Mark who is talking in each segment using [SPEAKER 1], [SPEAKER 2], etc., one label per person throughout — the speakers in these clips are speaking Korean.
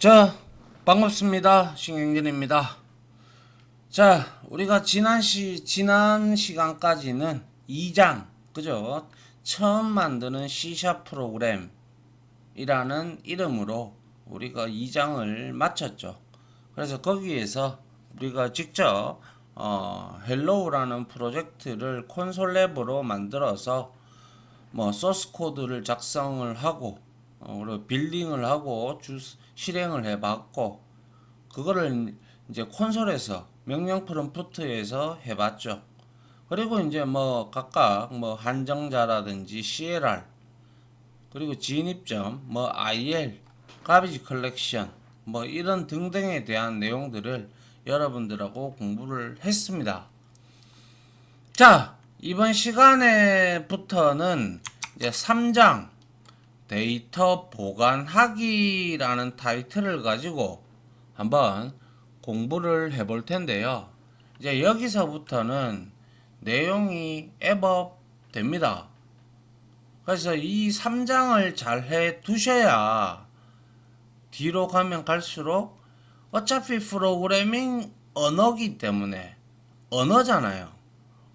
[SPEAKER 1] 자, 반갑습니다. 신경진입니다. 자, 우리가 지난 시간까지는 2장, 그죠? 처음 만드는 C# 프로그램이라는 이름으로 우리가 2장을 마쳤죠. 그래서 거기에서 우리가 직접 헬로우라는 프로젝트를 콘솔 랩으로 만들어서 소스 코드를 작성을 하고 그리고 빌딩을 하고 실행을 해봤고, 그거를 이제 콘솔에서 명령 프롬프트에서 해봤죠. 그리고 이제 각각 한정자라든지 CLR, 그리고 진입점, IL, 가비지 컬렉션, 이런 등등에 대한 내용들을 여러분들하고 공부를 했습니다. 자, 이번 시간에부터는 이제 3장 데이터 보관하기라는 타이틀을 가지고 한번 공부를 해볼 텐데요. 이제 여기서부터는 내용이 앱업 됩니다. 그래서 이 3장을 잘 해 두셔야 뒤로 가면 갈수록, 어차피 프로그래밍 언어기 때문에, 언어잖아요.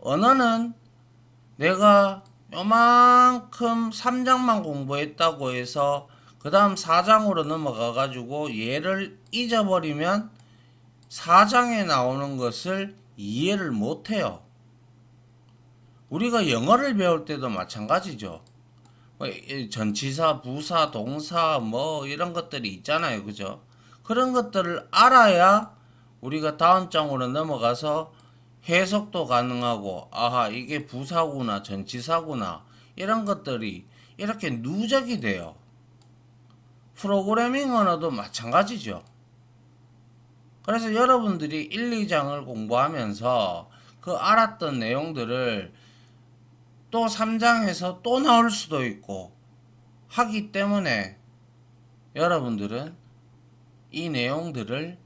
[SPEAKER 1] 언어는 내가 요만큼 3장만 공부했다고 해서 그 다음 4장으로 넘어가 가지고 얘를 잊어버리면 4장에 나오는 것을 이해를 못해요. 우리가 영어를 배울 때도 마찬가지죠. 전치사, 부사, 동사 이런 것들이 있잖아요. 그죠? 그런 것들을 알아야 우리가 다음 장으로 넘어가서 해석도 가능하고, 아하, 이게 부사구나, 전치사구나, 이런 것들이 이렇게 누적이 돼요. 프로그래밍 언어도 마찬가지죠. 그래서 여러분들이 1, 2장을 공부하면서 그 알았던 내용들을 또 3장에서 또 나올 수도 있고 하기 때문에, 여러분들은 이 내용들을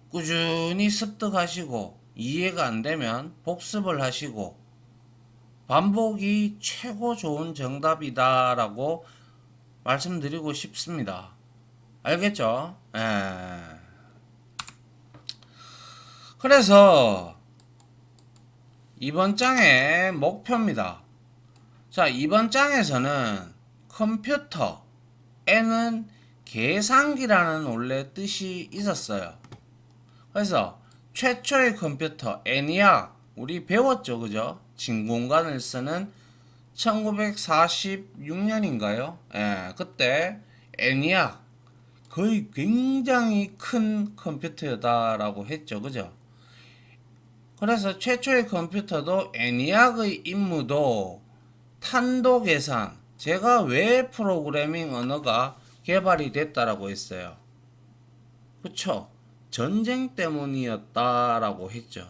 [SPEAKER 1] 꾸준히 습득하시고, 이해가 안 되면 복습을 하시고, 반복이 최고 좋은 정답이다라고 말씀드리고 싶습니다. 알겠죠? 그래서 이번 장의 목표입니다. 자, 이번 장에서는 컴퓨터에는 계산기라는 원래 뜻이 있었어요. 그래서 최초의 컴퓨터 ENIAC, 우리 배웠죠, 그죠? 진공관을 쓰는 1946년인가요? 그때 ENIAC, 거의 굉장히 큰 컴퓨터다라고 했죠, 그죠? 그래서 최초의 컴퓨터도 ENIAC의 임무도 탄도 계산, 제가 왜 프로그래밍 언어가 개발이 됐다라고 했어요. 그쵸? 전쟁 때문이었다라고 했죠.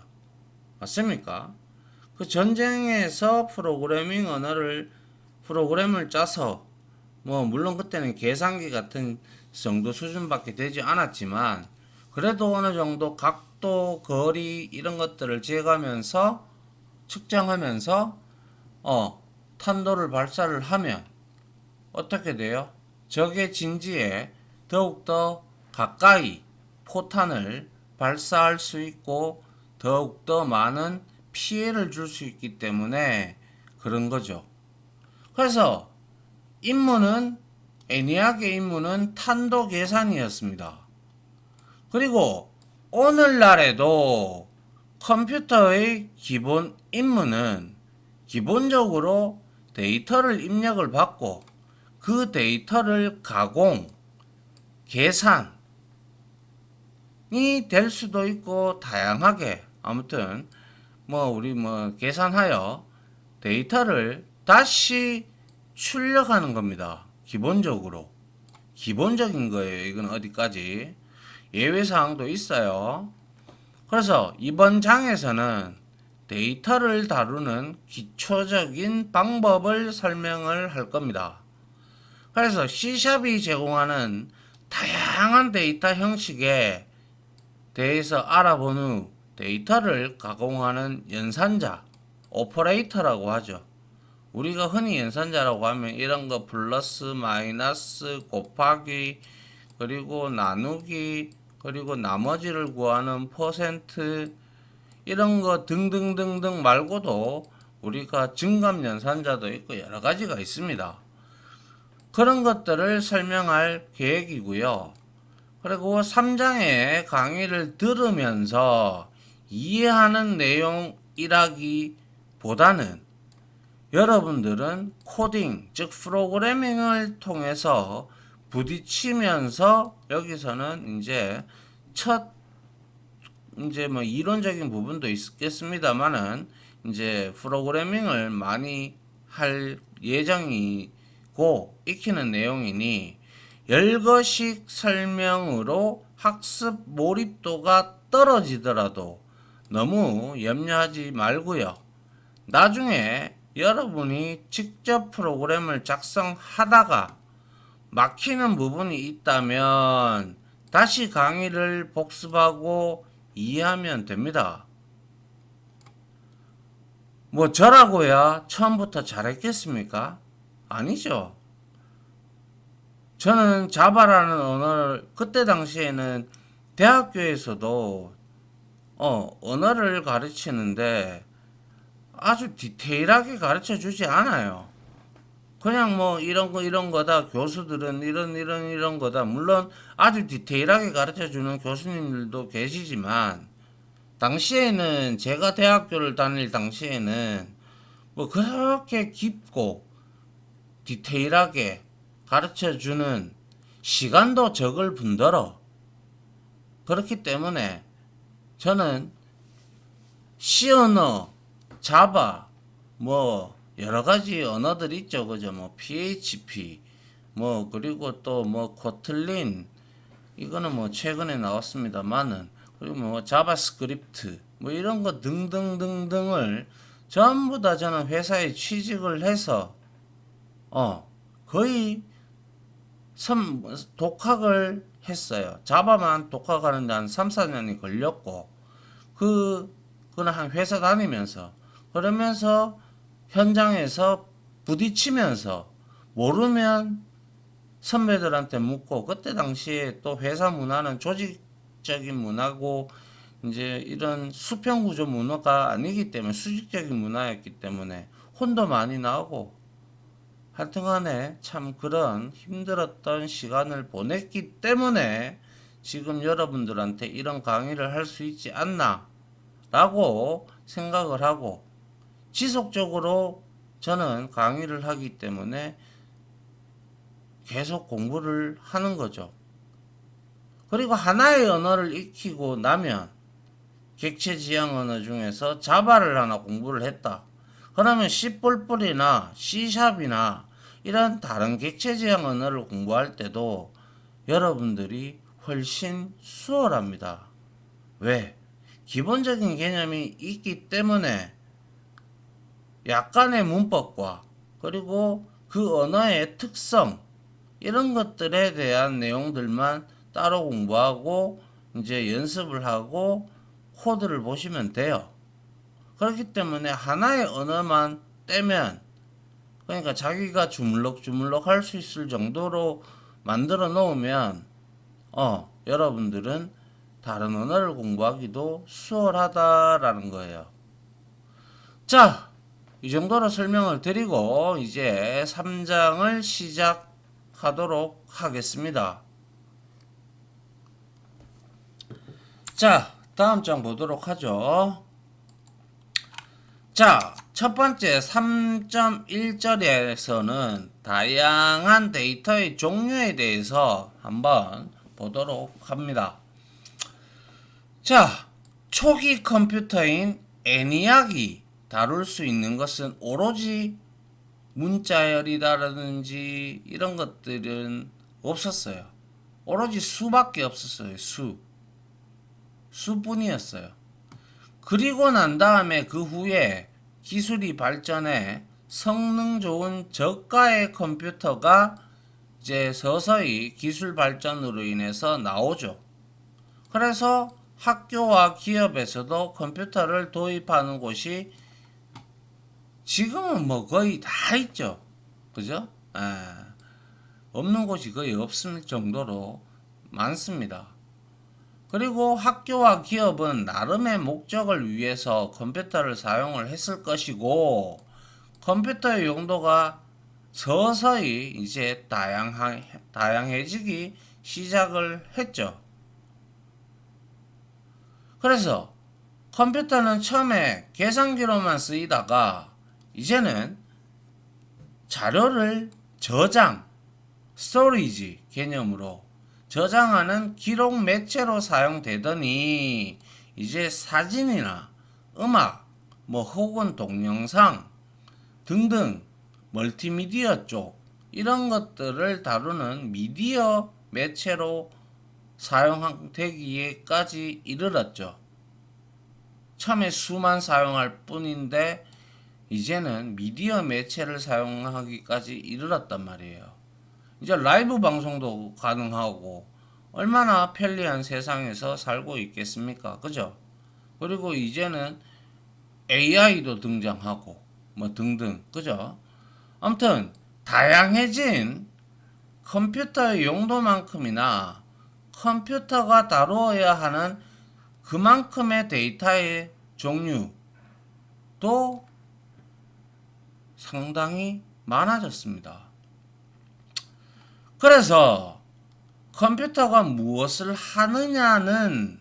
[SPEAKER 1] 맞습니까? 그 전쟁에서 프로그램을 짜서, 물론 그때는 계산기 같은 정도 수준밖에 되지 않았지만, 그래도 어느 정도 각도, 거리, 이런 것들을 재가면서, 측정하면서, 탄도를 발사를 하면, 어떻게 돼요? 적의 진지에 더욱더 가까이 포탄을 발사할 수 있고 더욱더 많은 피해를 줄 수 있기 때문에 그런 거죠. 그래서 임무는, 애니악의 임무는 탄도 계산이었습니다. 그리고 오늘날에도 컴퓨터의 기본 임무는 기본적으로 데이터를 입력을 받고 그 데이터를 가공, 계산이 될 수도 있고, 다양하게 아무튼 우리 계산하여 데이터를 다시 출력하는 겁니다. 기본적인 거예요. 이건 어디까지 예외 사항도 있어요. 그래서 이번 장에서는 데이터를 다루는 기초적인 방법을 설명을 할 겁니다. 그래서 C샵이 제공하는 다양한 데이터 형식에 대해서 알아본 후 데이터를 가공하는 연산자, 오퍼레이터라고 하죠. 우리가 흔히 연산자라고 하면 이런 거 플러스, 마이너스, 곱하기, 그리고 나누기, 그리고 나머지를 구하는 퍼센트, 이런 거 등등등등 말고도 우리가 증감연산자도 있고 여러 가지가 있습니다. 그런 것들을 설명할 계획이고요. 그리고 3장의 강의를 들으면서 이해하는 내용이라기보다는 여러분들은 코딩, 즉 프로그래밍을 통해서 부딪히면서 여기서는 이제 뭐 이론적인 부분도 있겠습니다만은 이제 프로그래밍을 많이 할 예정이고 익히는 내용이니 열거식 설명으로 학습 몰입도가 떨어지더라도 너무 염려하지 말고요. 나중에 여러분이 직접 프로그램을 작성하다가 막히는 부분이 있다면 다시 강의를 복습하고 이해하면 됩니다. 뭐 저라고야 처음부터 잘했겠습니까? 아니죠. 저는 자바라는 언어를 그때 당시에는 대학교에서도 언어를 가르치는데 아주 디테일하게 가르쳐 주지 않아요. 그냥 뭐 이런 거다. 교수들은 이런 거다. 물론 아주 디테일하게 가르쳐 주는 교수님들도 계시지만 당시에는 제가 대학교를 다닐 당시에는 뭐 그렇게 깊고 디테일하게 가르쳐 주는 시간도 적을 뿐더러 그렇기 때문에 저는 C 언어, 자바, 뭐 여러 가지 언어들 있죠, 그죠? 뭐 PHP, 뭐 그리고 또 뭐 코틀린, 이거는 뭐 최근에 나왔습니다만은, 그리고 뭐 자바스크립트, 뭐 이런 거 등등등등을 전부 다 저는 회사에 취직을 해서 거의 독학을 했어요. 자바만 독학하는데 한 3, 4년이 걸렸고, 그거는 한 회사 다니면서, 그러면서 현장에서 부딪히면서 모르면 선배들한테 묻고, 그때 당시에 또 회사 문화는 조직적인 문화고 이제 이런 수평구조 문화가 아니기 때문에 수직적인 문화였기 때문에 혼도 많이 나오고, 하여튼간에 참 그런 힘들었던 시간을 보냈기 때문에 지금 여러분들한테 이런 강의를 할 수 있지 않나 라고 생각을 하고, 지속적으로 저는 강의를 하기 때문에 계속 공부를 하는 거죠. 그리고 하나의 언어를 익히고 나면 객체지향 언어 중에서 자바를 하나 공부를 했다. 그러면 C++이나 C샵이나 이런 다른 객체지향 언어를 공부할 때도 여러분들이 훨씬 수월합니다. 왜? 기본적인 개념이 있기 때문에 약간의 문법과 그리고 그 언어의 특성, 이런 것들에 대한 내용들만 따로 공부하고 이제 연습을 하고 코드를 보시면 돼요. 그렇기 때문에 하나의 언어만 떼면, 그러니까 자기가 주물럭주물럭 할 수 있을 정도로 만들어 놓으면 여러분들은 다른 언어를 공부하기도 수월하다라는 거예요. 자, 이 정도로 설명을 드리고 이제 3장을 시작하도록 하겠습니다. 자, 다음 장 보도록 하죠. 자, 첫 번째 3.1절에서는 다양한 데이터의 종류에 대해서 한번 보도록 합니다. 자, 초기 컴퓨터인 ENIAC이 다룰 수 있는 것은 오로지 문자열이라든지 이런 것들은 없었어요. 오로지 수밖에 없었어요. 수뿐이었어요. 그리고 난 다음에 그 후에 기술이 발전해 성능 좋은 저가의 컴퓨터가 이제 서서히 기술 발전으로 인해서 나오죠. 그래서 학교와 기업에서도 컴퓨터를 도입하는 곳이 지금은 뭐 거의 다 있죠. 그죠? 없는 곳이 거의 없을 정도로 많습니다. 그리고 학교와 기업은 나름의 목적을 위해서 컴퓨터를 사용을 했을 것이고, 컴퓨터의 용도가 서서히 이제 다양해지기 시작을 했죠. 그래서 컴퓨터는 처음에 계산기로만 쓰이다가 이제는 자료를 저장, 스토리지 개념으로 저장하는 기록 매체로 사용되더니 이제 사진이나 음악, 뭐 혹은 동영상 등등 멀티미디어 쪽 이런 것들을 다루는 미디어 매체로 사용되기에까지 이르렀죠. 처음에 수만 사용할 뿐인데 이제는 미디어 매체를 사용하기까지 이르렀단 말이에요. 이제 라이브 방송도 가능하고 얼마나 편리한 세상에서 살고 있겠습니까? 그죠? 그리고 이제는 AI도 등장하고 뭐 등등. 그죠? 아무튼 다양해진 컴퓨터의 용도만큼이나 컴퓨터가 다루어야 하는 그만큼의 데이터의 종류도 상당히 많아졌습니다. 그래서 컴퓨터가 무엇을 하느냐는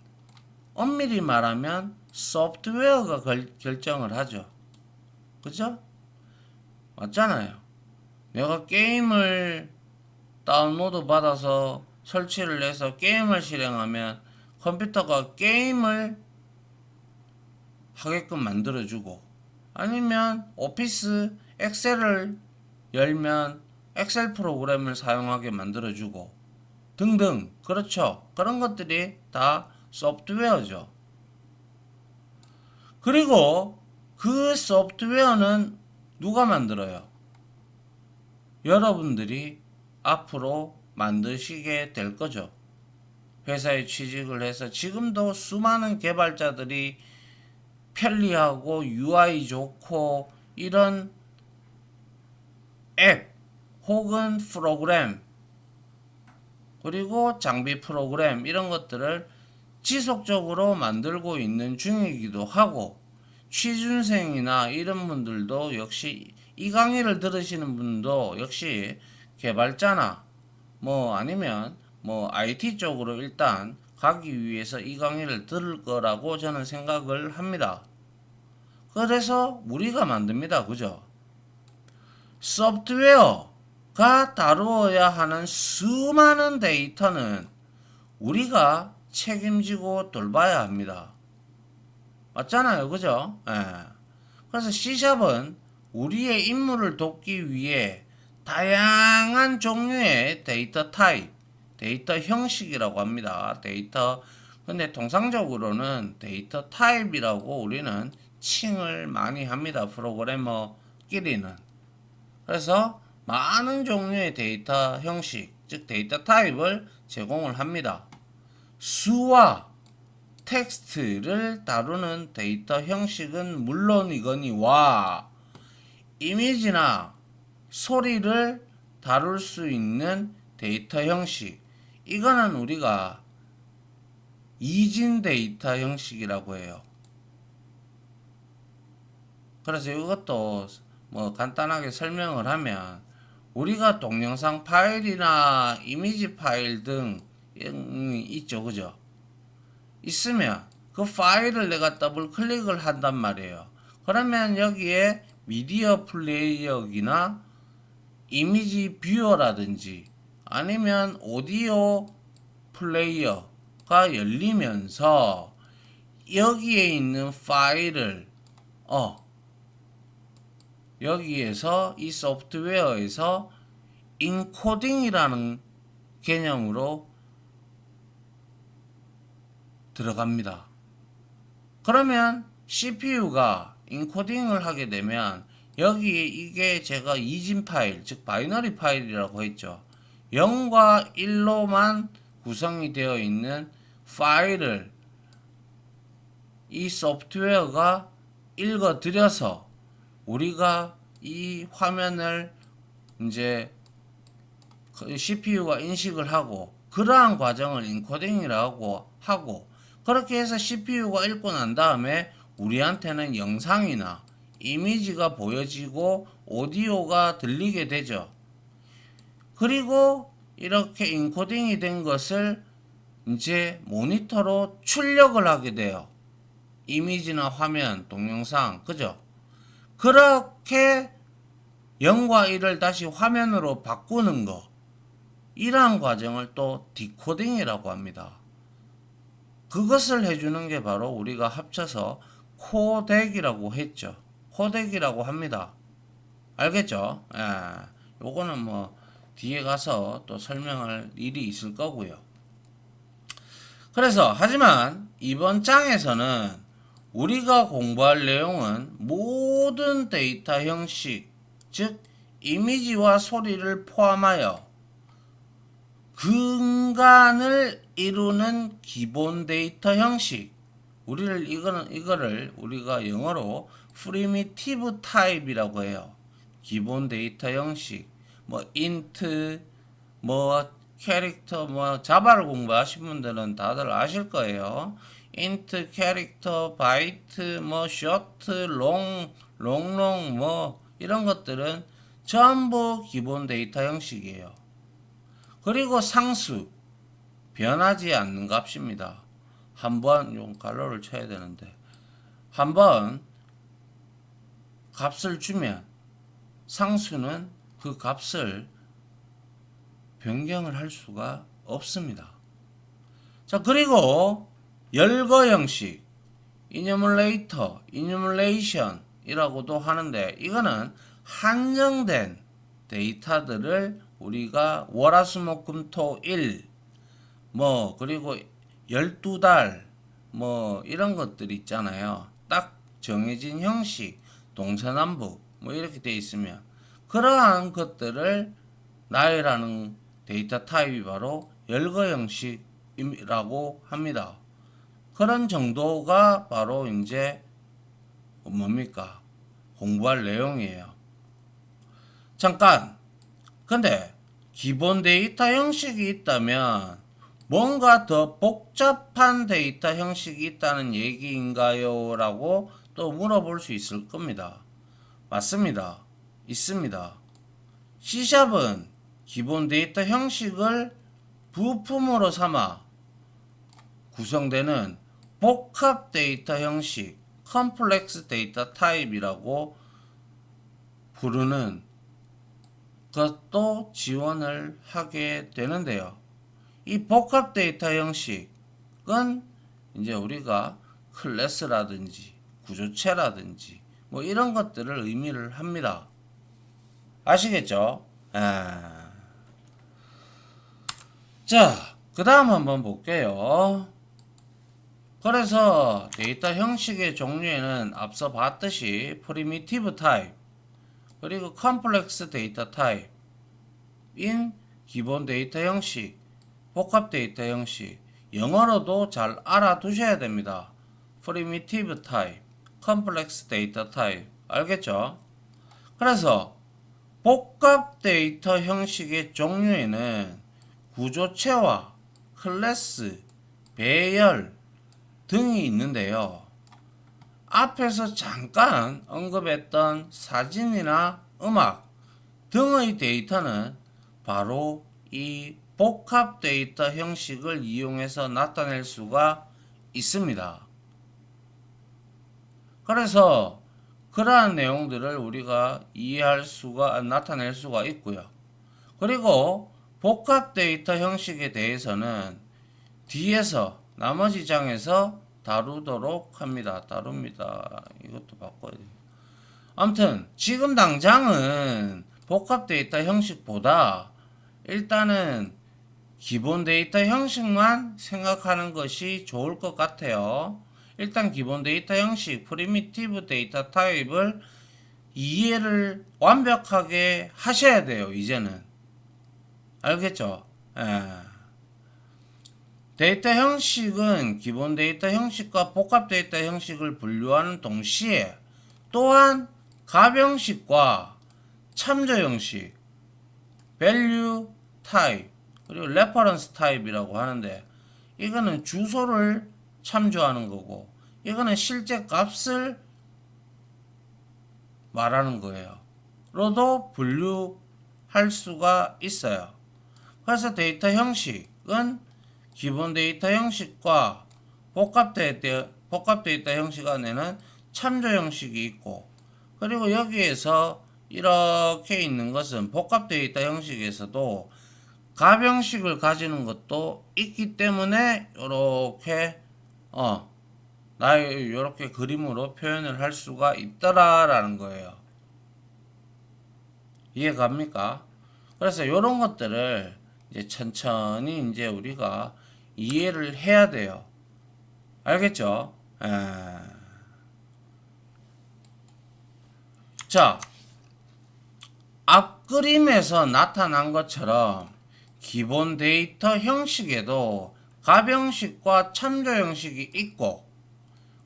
[SPEAKER 1] 엄밀히 말하면 소프트웨어가 결정을 하죠. 그죠? 맞잖아요. 내가 게임을 다운로드 받아서 설치를 해서 게임을 실행하면 컴퓨터가 게임을 하게끔 만들어주고, 아니면 오피스 엑셀을 열면 엑셀 프로그램을 사용하게 만들어주고 등등. 그렇죠. 그런 것들이 다 소프트웨어죠. 그리고 그 소프트웨어는 누가 만들어요? 여러분들이 앞으로 만드시게 될 거죠. 회사에 취직을 해서 지금도 수많은 개발자들이 편리하고 UI 좋고 이런 앱 혹은 프로그램, 그리고 장비 프로그램 이런 것들을 지속적으로 만들고 있는 중이기도 하고, 취준생이나 이런 분들도 역시 이 강의를 들으시는 분도 역시 개발자나 뭐 아니면 뭐 IT 쪽으로 일단 가기 위해서 이 강의를 들을 거라고 저는 생각을 합니다. 그래서 우리가 만듭니다. 그죠? 소프트웨어가 다루어야 하는 수많은 데이터는 우리가 책임지고 돌봐야 합니다. 맞잖아요. 그죠? 예. 그래서 C샵은 우리의 임무를 돕기 위해 다양한 종류의 데이터 타입, 데이터 형식이라고 합니다. 근데 통상적으로는 데이터 타입이라고 우리는 칭을 많이 합니다. 프로그래머끼리는. 그래서 많은 종류의 데이터 형식, 즉 데이터 타입을 제공을 합니다. 수와 텍스트를 다루는 데이터 형식은 물론이거니와 이미지나 소리를 다룰 수 있는 데이터 형식, 이거는 우리가 이진 데이터 형식이라고 해요. 그래서 이것도 뭐 간단하게 설명을 하면, 우리가 동영상 파일이나 이미지 파일 등 있죠. 그죠? 있으면 그 파일을 내가 더블 클릭을 한단 말이에요. 그러면 여기에 미디어 플레이어기나 이미지 뷰어라든지 아니면 오디오 플레이어가 열리면서 여기에 있는 파일을 여기에서 이 소프트웨어에서 인코딩이라는 개념으로 들어갑니다. 그러면 CPU가 인코딩을 하게 되면 여기에 이게 제가 이진 파일, 즉 바이너리 파일이라고 했죠. 0과 1로만 구성이 되어 있는 파일을 이 소프트웨어가 읽어들여서 우리가 이 화면을 이제 CPU가 인식을 하고, 그러한 과정을 인코딩이라고 하고, 그렇게 해서 CPU가 읽고 난 다음에 우리한테는 영상이나 이미지가 보여지고 오디오가 들리게 되죠. 그리고 이렇게 인코딩이 된 것을 이제 모니터로 출력을 하게 돼요. 이미지나 화면, 동영상, 그죠? 그렇게 0과 1을 다시 화면으로 바꾸는 거, 이러한 과정을 또 디코딩이라고 합니다. 그것을 해주는 게 바로 우리가 합쳐서 코덱이라고 했죠. 코덱이라고 합니다. 알겠죠? 예. 요거는 뭐 뒤에 가서 또 설명할 일이 있을 거고요. 그래서 하지만 이번 장에서는 우리가 공부할 내용은 모든 데이터 형식, 즉 이미지와 소리를 포함하여 근간을 이루는 기본 데이터 형식, 이거를 우리가 영어로 프리미티브 타입이라고 해요. 기본 데이터 형식, 뭐 int, 뭐 캐릭터, 뭐 자바를 공부하신 분들은 다들 아실 거예요. int, 캐릭터, 바이트, 뭐 short, long, 뭐 이런 것들은 전부 기본 데이터 형식이에요. 그리고 상수, 변하지 않는 값입니다. 한번 용 갈로를 쳐야 되는데, 한번 값을 주면 상수는 그 값을 변경을 할 수가 없습니다. 자, 그리고 열거 형식, 이뉴멀레이터, 이뉴멀레이션이라고도 하는데, 이거는 한정된 데이터들을 우리가 월화수목금토일, 뭐 그리고 12달 뭐 이런 것들 있잖아요. 딱 정해진 형식, 동서남북 뭐 이렇게 돼 있으면 그러한 것들을 나열하는 데이터 타입이 바로 열거 형식이라고 합니다. 그런 정도가 바로 이제 뭡니까? 공부할 내용이에요. 잠깐. 근데 기본 데이터 형식이 있다면 뭔가 더 복잡한 데이터 형식이 있다는 얘기인가요? 라고 또 물어볼 수 있을 겁니다. 맞습니다. 있습니다. C샵은 기본 데이터 형식을 부품으로 삼아 구성되는 복합 데이터 형식, 컴플렉스 데이터 타입이라고 부르는 것도 지원을 하게 되는데요. 이 복합 데이터 형식은 이제 우리가 클래스라든지 구조체라든지 뭐 이런 것들을 의미를 합니다. 아시겠죠? 자, 그 다음 한번 볼게요. 그래서 데이터 형식의 종류에는 앞서 봤듯이 프리미티브 타입, 그리고 컴플렉스 데이터 타입인 기본 데이터 형식, 복합 데이터 형식, 영어로도 잘 알아두셔야 됩니다. 프리미티브 타입, 컴플렉스 데이터 타입, 알겠죠? 그래서 복합 데이터 형식의 종류에는 구조체와 클래스, 배열 등이 있는데요. 앞에서 잠깐 언급했던 사진이나 음악 등의 데이터는 바로 이 복합 데이터 형식을 이용해서 나타낼 수가 있습니다. 그래서 그러한 내용들을 우리가 나타낼 수가 있고요. 그리고 복합 데이터 형식에 대해서는 뒤에서 나머지 장에서 다루도록 합니다. 다룹니다. 이것도 바꿔야 돼요. 아무튼 지금 당장은 복합 데이터 형식보다 일단은 기본 데이터 형식만 생각하는 것이 좋을 것 같아요. 일단 기본 데이터 형식, 프리미티브 데이터 타입을 이해를 완벽하게 하셔야 돼요. 이제는. 알겠죠? 데이터 형식은 기본 데이터 형식과 복합 데이터 형식을 분류하는 동시에 또한 값 형식과 참조 형식, value type, 그리고 레퍼런스 타입이라고 하는데 이거는 주소를 참조하는 거고 이거는 실제 값을 말하는 거예요. 로도 분류할 수가 있어요. 그래서 데이터 형식은 기본 데이터 형식과 복합 데이터 형식 안에는 참조 형식이 있고 그리고 여기에서 이렇게 있는 것은 복합 데이터 형식에서도 값 형식을 가지는 것도 있기 때문에 이렇게 이렇게 그림으로 표현을 할 수가 있더라라는 거예요. 이해 갑니까? 그래서 이런 것들을 이제 천천히 이제 우리가 이해를 해야 돼요. 알겠죠? 자, 앞그림에서 나타난 것처럼 기본 데이터 형식에도 값 형식과 참조 형식이 있고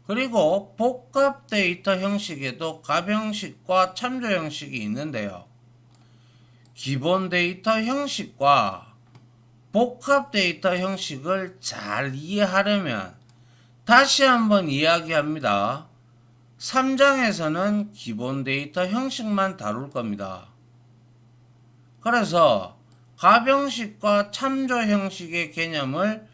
[SPEAKER 1] 그리고 복합 데이터 형식에도 값 형식과 참조 형식이 있는데요. 기본 데이터 형식과 복합 데이터 형식을 잘 이해하려면 다시 한번 이야기합니다. 3장에서는 기본 데이터 형식만 다룰 겁니다. 그래서 값 형식과 참조 형식의 개념을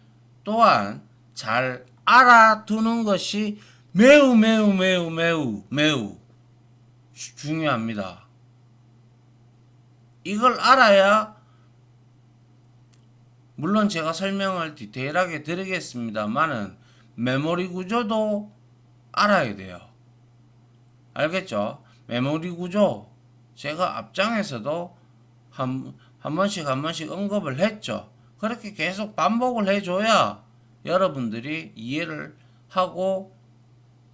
[SPEAKER 1] 또한 잘 알아두는 것이 매우 중요합니다. 이걸 알아야 물론 제가 설명을 디테일하게 드리겠습니다만은 메모리 구조도 알아야 돼요. 알겠죠? 메모리 구조 제가 앞장에서도 한 번씩 언급을 했죠. 그렇게 계속 반복을 해줘야 여러분들이 이해를 하고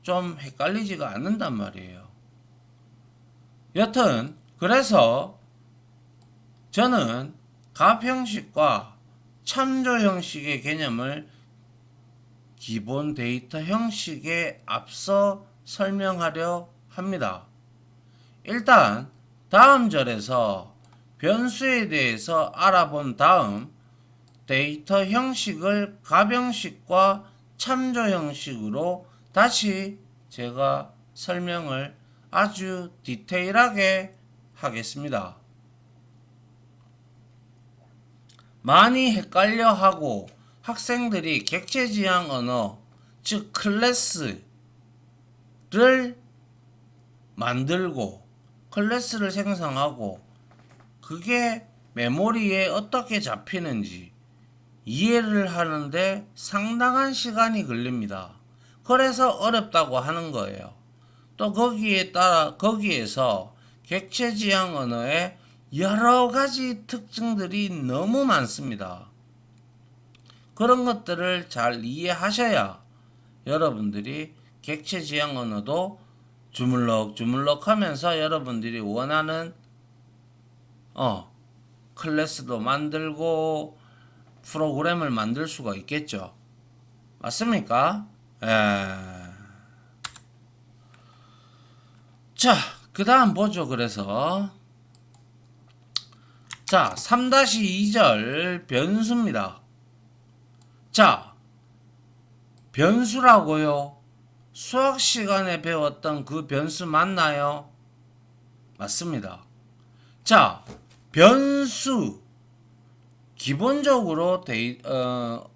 [SPEAKER 1] 좀 헷갈리지가 않는단 말이에요. 여튼 그래서 저는 값 형식과 참조 형식의 개념을 기본 데이터 형식에 앞서 설명하려 합니다. 일단 다음 절에서 변수에 대해서 알아본 다음 데이터 형식을 값 형식과 참조 형식으로 다시 제가 설명을 아주 디테일하게 하겠습니다. 많이 헷갈려 하고 학생들이 객체지향 언어, 즉 클래스를 만들고 클래스를 생성하고 그게 메모리에 어떻게 잡히는지 이해를 하는데 상당한 시간이 걸립니다. 그래서 어렵다고 하는 거예요. 또 거기에서 객체지향 언어의 여러 가지 특징들이 너무 많습니다. 그런 것들을 잘 이해하셔야 여러분들이 객체지향 언어도 주물럭 하면서 여러분들이 원하는 클래스도 만들고 프로그램을 만들 수가 있겠죠. 맞습니까? 자, 그 다음 보죠. 그래서 자, 3-2절 변수입니다. 자, 변수라고요. 수학 시간에 배웠던 그 변수 맞나요? 맞습니다. 자, 변수 기본적으로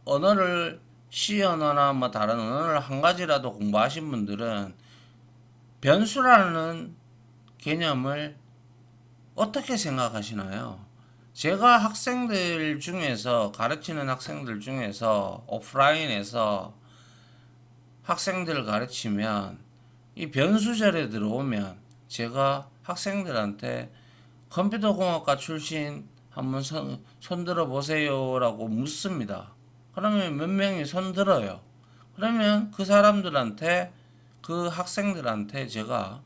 [SPEAKER 1] 언어를 C 언어나 뭐 다른 언어를 한 가지라도 공부하신 분들은 변수라는 개념을 어떻게 생각하시나요? 제가 학생들 중에서 가르치는 학생들 중에서 오프라인에서 학생들을 가르치면 이 변수절에 들어오면 제가 학생들한테 컴퓨터공학과 출신 한번 손 들어 보세요 라고 묻습니다. 그러면 몇 명이 손 들어요. 그러면 그 사람들한테 그 학생들한테 제가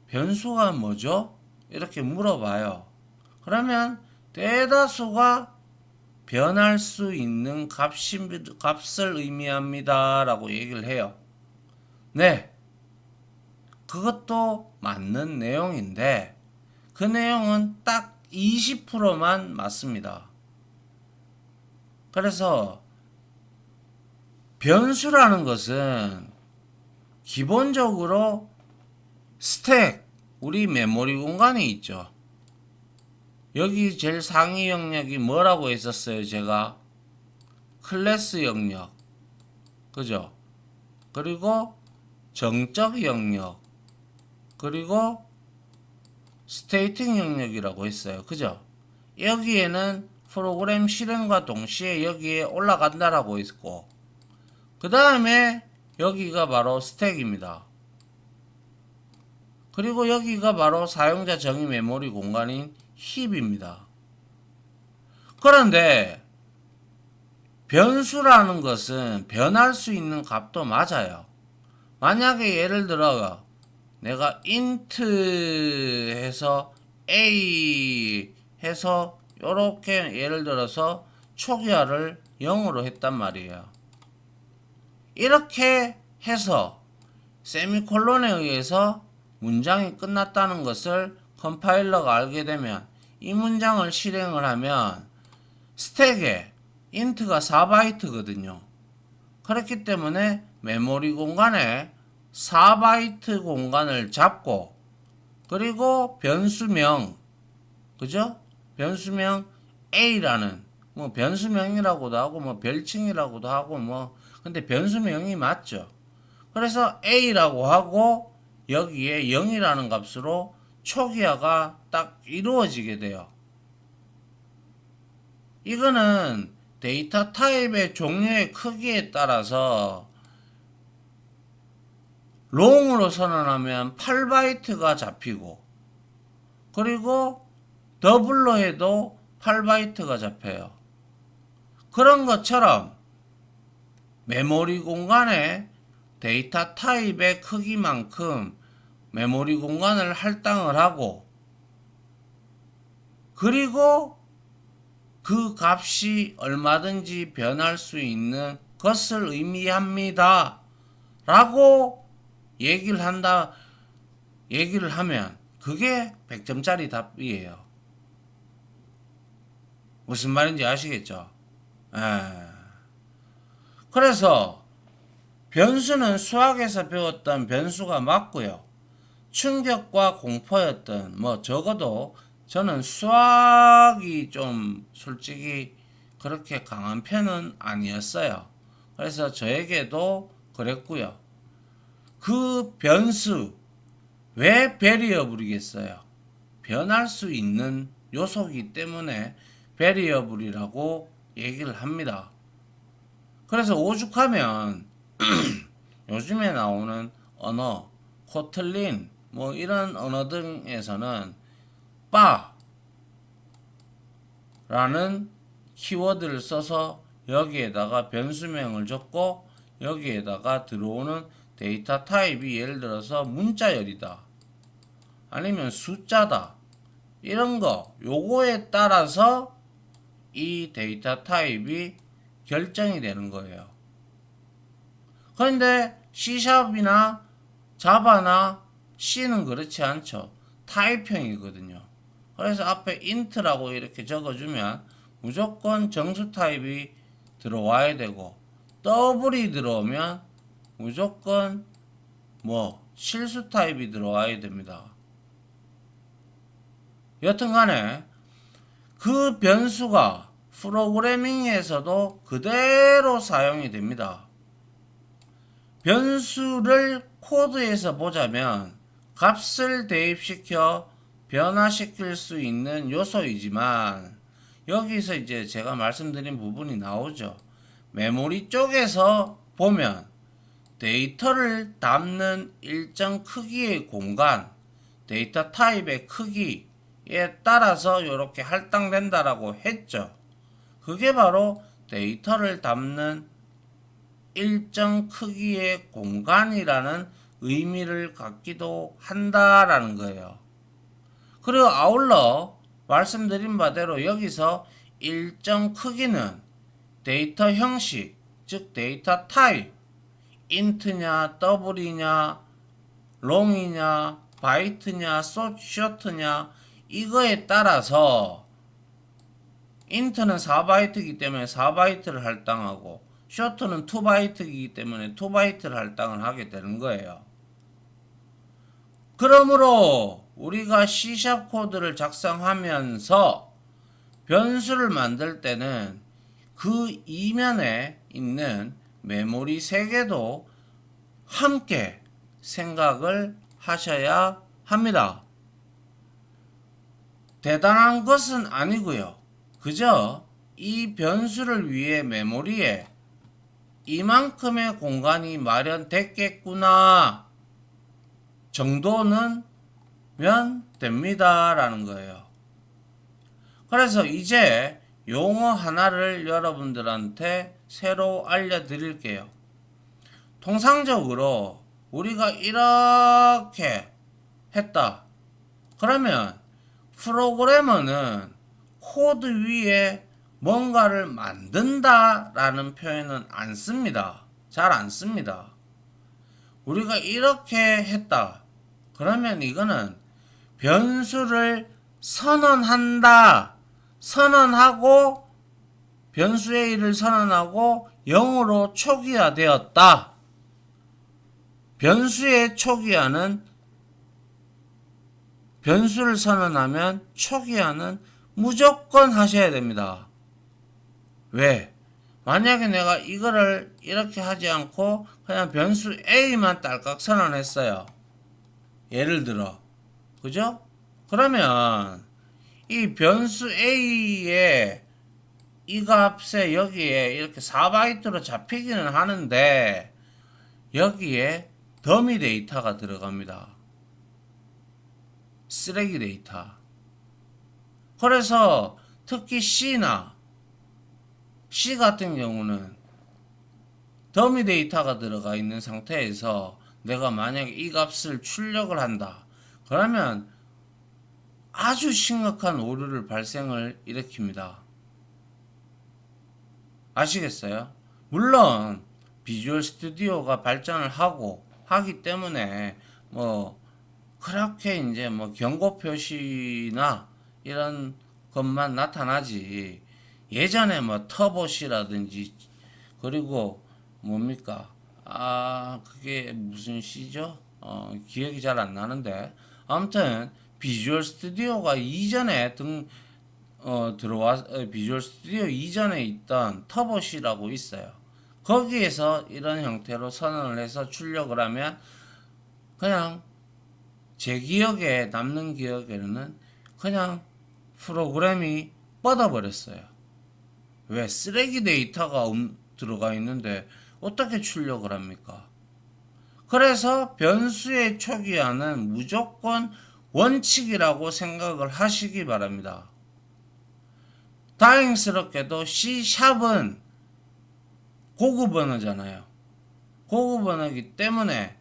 [SPEAKER 1] 변수가 뭐죠? 이렇게 물어봐요. 그러면 대다수가 변할 수 있는 값을 의미합니다 라고 얘기를 해요. 네, 그것도 맞는 내용인데 그 내용은 딱 20%만 맞습니다. 그래서 변수라는 것은 기본적으로 스택, 우리 메모리 공간이 있죠. 여기 제일 상위 영역이 뭐라고 했었어요? 제가 클래스 영역, 그죠? 그리고 정적 영역, 그리고 스테이팅 영역이라고 했어요. 그죠? 여기에는 프로그램 실행과 동시에 여기에 올라간다라고 했고, 그 다음에 여기가 바로 스택입니다. 그리고 여기가 바로 사용자 정의 메모리 공간인 힙입니다. 그런데 변수라는 것은 변할 수 있는 값도 맞아요. 만약에 예를 들어 내가 int 해서 a 해서 요렇게 예를 들어서 초기화를 0으로 했단 말이에요. 이렇게 해서 세미콜론에 의해서 문장이 끝났다는 것을 컴파일러가 알게 되면 이 문장을 실행을 하면 스택에 int가 4바이트거든요. 그렇기 때문에 메모리 공간에 4바이트 공간을 잡고, 그리고 변수명, 그죠? 변수명 A라는, 뭐 변수명이라고도 하고 뭐 별칭이라고도 하고 뭐, 근데 변수명이 맞죠. 그래서 A라고 하고 여기에 0이라는 값으로 초기화가 딱 이루어지게 돼요. 이거는 데이터 타입의 종류의 크기에 따라서 롱으로 선언하면 8바이트가 잡히고, 그리고 더블로 해도 8바이트가 잡혀요. 그런 것처럼 메모리 공간에 데이터 타입의 크기만큼 메모리 공간을 할당을 하고, 그리고 그 값이 얼마든지 변할 수 있는 것을 의미합니다 라고 얘기를 하면 그게 100점짜리 답이에요. 무슨 말인지 아시겠죠? 그래서 변수는 수학에서 배웠던 변수가 맞고요. 충격과 공포였던, 뭐 적어도 저는 수학이 좀 솔직히 그렇게 강한 편은 아니었어요. 그래서 저에게도 그랬고요. 그 변수, 왜 베리어블이겠어요? 변할 수 있는 요소이기 때문에 베리어블이라고 얘기를 합니다. 그래서 오죽하면 요즘에 나오는 언어, 코틀린, 뭐 이런 언어 등에서는 바라는 키워드를 써서 여기에다가 변수명을 적고 여기에다가 들어오는 데이터 타입이 예를 들어서 문자열이다, 아니면 숫자다, 이런 거 요거에 따라서 이 데이터 타입이 결정이 되는 거예요. 그런데 C샵이나 자바나 C는 그렇지 않죠. 타입형이거든요. 그래서 앞에 int라고 이렇게 적어주면 무조건 정수 타입이 들어와야 되고, 더블이 들어오면 무조건 뭐 실수 타입이 들어와야 됩니다. 여튼간에 그 변수가 프로그래밍에서도 그대로 사용이 됩니다. 변수를 코드에서 보자면 값을 대입시켜 변화시킬 수 있는 요소이지만, 여기서 이제 제가 말씀드린 부분이 나오죠. 메모리 쪽에서 보면 데이터를 담는 일정 크기의 공간, 데이터 타입의 크기에 따라서 이렇게 할당된다라고 했죠. 그게 바로 데이터를 담는 일정 크기의 공간이라는 의미를 갖기도 한다라는 거예요. 그리고 아울러 말씀드린 바대로 여기서 일정 크기는 데이터 형식, 즉 데이터 타입, int냐, double이냐, long이냐, 바이트냐, short냐, 이거에 따라서 int는 4바이트이기 때문에 4바이트를 할당하고 short는 2바이트이기 때문에 2바이트를 할당을 하게 되는 거예요. 그러므로 우리가 C# 코드를 작성하면서 변수를 만들 때는 그 이면에 있는 메모리 세개도 함께 생각을 하셔야 합니다. 대단한 것은 아니고요. 그저 이 변수를 위해 메모리에 이만큼의 공간이 마련됐겠구나 정도는 면 됩니다 라는 거예요. 그래서 이제 용어 하나를 여러분들한테 새로 알려드릴게요. 통상적으로 우리가 이렇게 했다. 그러면 프로그래머는 코드 위에 뭔가를 만든다 라는 표현은 안 씁니다. 잘 안 씁니다. 우리가 이렇게 했다. 그러면 이거는 변수를 선언한다. 선언하고 변수 A를 선언하고 0으로 초기화되었다. 변수의 초기화는 변수를 선언하면 초기화는 무조건 하셔야 됩니다. 왜? 만약에 내가 이거를 이렇게 하지 않고 그냥 변수 A만 딸깍 선언했어요. 예를 들어. 그죠? 그러면 이 변수 A의 이 값에 여기에 이렇게 4바이트로 잡히기는 하는데 여기에 더미 데이터가 들어갑니다. 쓰레기 데이터. 그래서 특히 C 같은 경우는 더미 데이터가 들어가 있는 상태에서 내가 만약에 이 값을 출력을 한다. 그러면 아주 심각한 오류를 발생을 일으킵니다. 아시겠어요? 물론 비주얼 스튜디오가 발전을 하기 때문에 뭐 그렇게 이제 뭐 경고 표시나 이런 것만 나타나지 예전에 뭐 터보시라든지 그리고 뭡니까 그게 무슨 C죠? 기억이 잘 안 나는데 아무튼 비주얼 스튜디오가 이전에 비주얼 스튜디오 이전에 있던 터보시라고 있어요. 거기에서 이런 형태로 선언을 해서 출력을 하면 그냥 제 기억에 남는 기억에는 그냥 프로그램이 뻗어버렸어요. 왜? 쓰레기 데이터가 들어가 있는데 어떻게 출력을 합니까? 그래서 변수의 초기화는 무조건 원칙이라고 생각을 하시기 바랍니다. 다행스럽게도 C#은 고급 언어잖아요. 고급 언어이기 때문에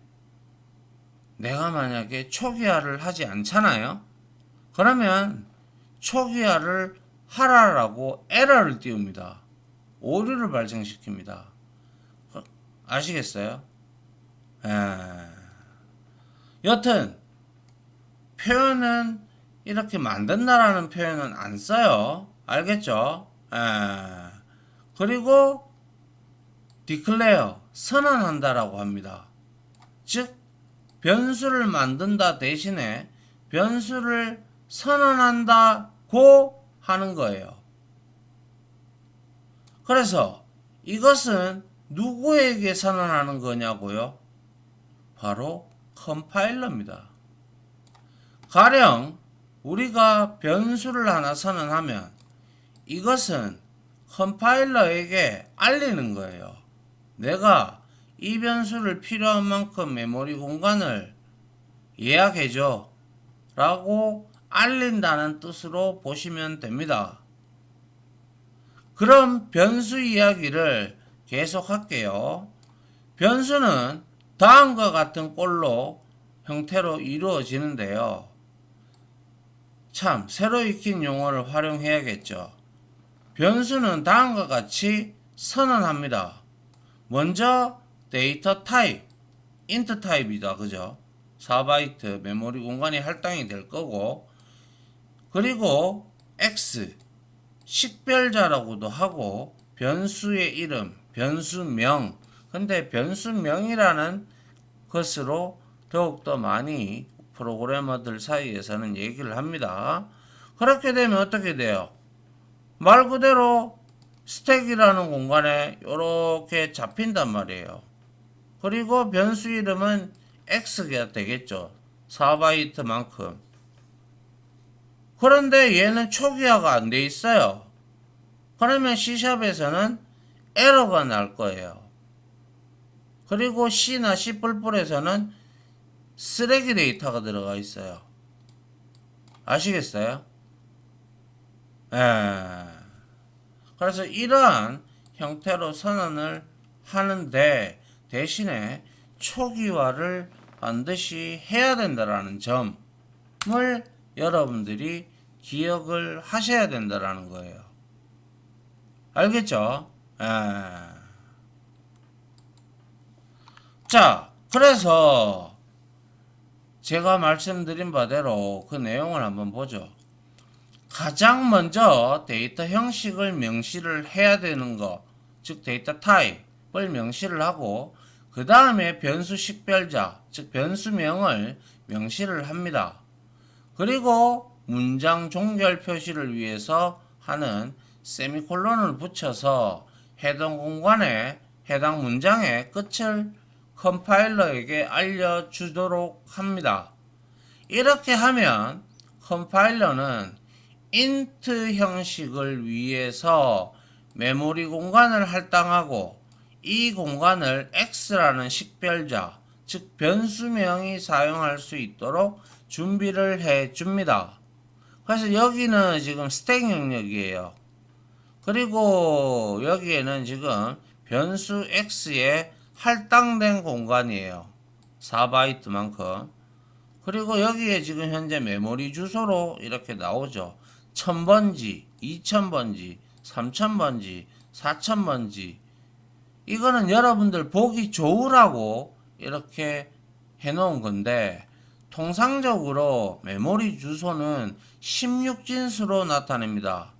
[SPEAKER 1] 내가 만약에 초기화를 하지 않잖아요. 그러면 초기화를 하라라고 에러를 띄웁니다. 오류를 발생시킵니다. 아시겠어요? 여튼 표현은 이렇게 만든다라는 표현은 안 써요. 알겠죠? 그리고 declare 선언한다라고 합니다. 즉 변수를 만든다 대신에 변수를 선언한다고 하는 거예요. 그래서 이것은 누구에게 선언하는 거냐고요? 바로 컴파일러입니다. 가령 우리가 변수를 하나 선언하면 이것은 컴파일러에게 알리는 거예요. 내가 이 변수를 필요한 만큼 메모리 공간을 예약해줘 라고 알린다는 뜻으로 보시면 됩니다. 그럼 변수 이야기를 계속 할게요. 변수는 다음과 같은 꼴로 형태로 이루어지는데요. 참 새로 익힌 용어를 활용해야겠죠. 변수는 다음과 같이 선언합니다. 먼저 데이터 타입, int 타입이다. 그죠? 4바이트 메모리 공간이 할당이 될 거고, 그리고 x, 식별자라고도 하고 변수의 이름, 변수명. 근데 변수명이라는 것으로 더욱더 많이 프로그래머들 사이에서는 얘기를 합니다. 그렇게 되면 어떻게 돼요? 말 그대로 스택이라는 공간에 이렇게 잡힌단 말이에요. 그리고 변수 이름은 x가 되겠죠. 4바이트만큼. 그런데 얘는 초기화가 안 돼 있어요. 그러면 C샵에서는 에러가 날 거예요. 그리고 C나 C++에서는 쓰레기 데이터가 들어가 있어요. 아시겠어요? 예. 그래서 이러한 형태로 선언을 하는데 대신에 초기화를 반드시 해야 된다라는 점을 여러분들이 기억을 하셔야 된다라는 거예요. 알겠죠? 예. 자, 그래서 제가 말씀드린 바대로 그 내용을 한번 보죠. 가장 먼저 데이터 형식을 명시를 해야 되는 거, 즉 데이터 타입을 명시를 하고 그 다음에 변수 식별자, 즉 변수명을 명시를 합니다. 그리고 문장 종결 표시를 위해서 하는 세미콜론을 붙여서 해당 공간에 해당 문장의 끝을 컴파일러에게 알려주도록 합니다. 이렇게 하면 컴파일러는 int 형식을 위해서 메모리 공간을 할당하고 이 공간을 x라는 식별자, 즉 변수명이 사용할 수 있도록 준비를 해 줍니다. 그래서 여기는 지금 스택 영역이에요. 그리고 여기에는 지금 변수 x에 할당된 공간이에요. 4바이트만큼. 그리고 여기에 지금 현재 메모리 주소로 이렇게 나오죠. 1000번지, 2000번지, 3000번지, 4000번지. 이거는 여러분들 보기 좋으라고 이렇게 해놓은 건데 통상적으로 메모리 주소는 16진수로 나타냅니다.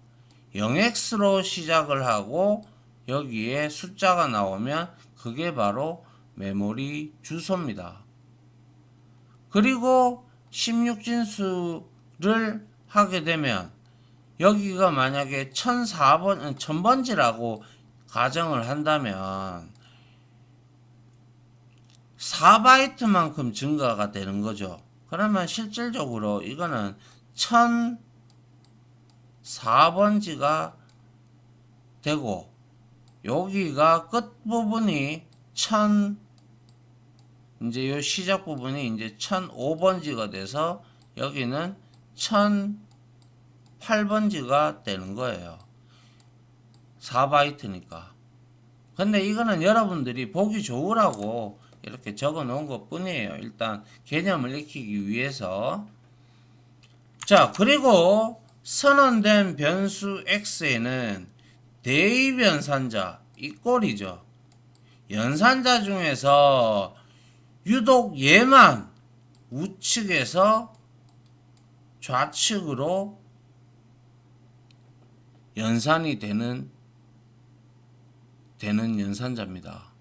[SPEAKER 1] 0x로 시작을 하고 여기에 숫자가 나오면 그게 바로 메모리 주소입니다. 그리고 16진수를 하게 되면 여기가 만약에 1000번지라고 가정을 한다면 4바이트만큼 증가가 되는 거죠. 그러면 실질적으로 이거는 1004번지가 되고 여기가 끝부분이 1000 이제 요 시작 부분이 이제 1005번지가 돼서 여기는 1008번지가 되는 거예요. 4바이트니까. 근데 이거는 여러분들이 보기 좋으라고 이렇게 적어 놓은 것 뿐이에요. 일단 개념을 익히기 위해서. 자, 그리고 선언된 변수 x에는 대입연산자, 이 꼴이죠. 연산자 중에서 유독 얘만 우측에서 좌측으로 연산이 되는 연산자입니다.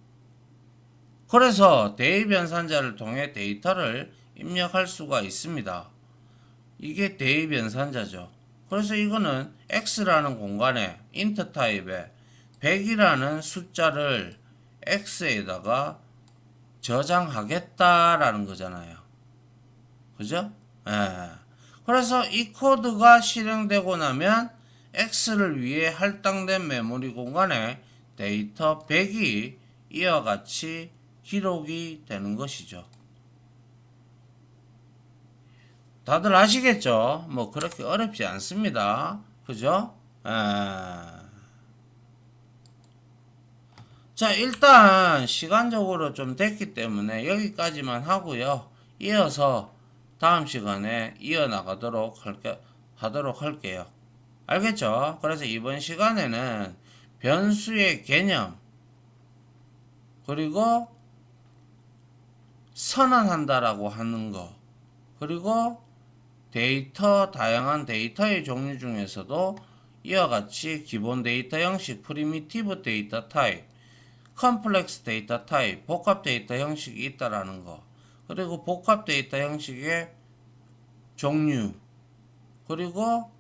[SPEAKER 1] 그래서 대입 연산자를 통해 데이터를 입력할 수가 있습니다. 이게 대입 연산자죠. 그래서 이거는 x라는 공간에 int 타입에 100이라는 숫자를 x에다가 저장하겠다라는 거잖아요. 그죠? 예. 그래서 이 코드가 실행되고 나면 X를 위해 할당된 메모리 공간에 데이터 100이 이와 같이 기록이 되는 것이죠. 다들 아시겠죠? 뭐 그렇게 어렵지 않습니다. 그죠? 자, 일단 시간적으로 좀 됐기 때문에 여기까지만 하고요. 이어서 다음 시간에 이어나가도록 하도록 할게요. 알겠죠? 그래서 이번 시간에는 변수의 개념, 그리고 선언한다라고 하는 거, 그리고 다양한 데이터의 종류 중에서도 이와 같이 기본 데이터 형식, 프리미티브 데이터 타입, 컴플렉스 데이터 타입, 복합 데이터 형식이 있다라는 거. 그리고 복합 데이터 형식의 종류. 그리고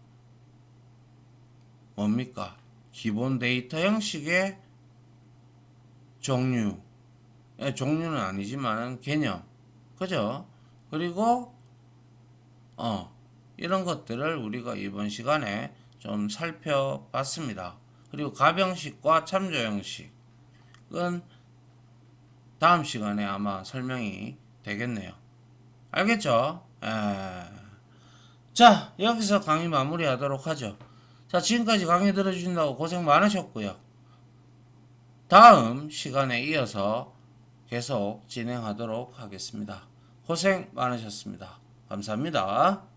[SPEAKER 1] 뭡니까? 기본 데이터 형식의 종류. 종류는 아니지만 개념. 그죠? 그리고 이런 것들을 우리가 이번 시간에 좀 살펴봤습니다. 그리고 가병식과 참조 형식은 다음 시간에 아마 설명이 되겠네요. 알겠죠? 자, 여기서 강의 마무리하도록 하죠. 자, 지금까지 강의 들어주신다고 고생 많으셨고요. 다음 시간에 이어서 계속 진행하도록 하겠습니다. 고생 많으셨습니다. 감사합니다.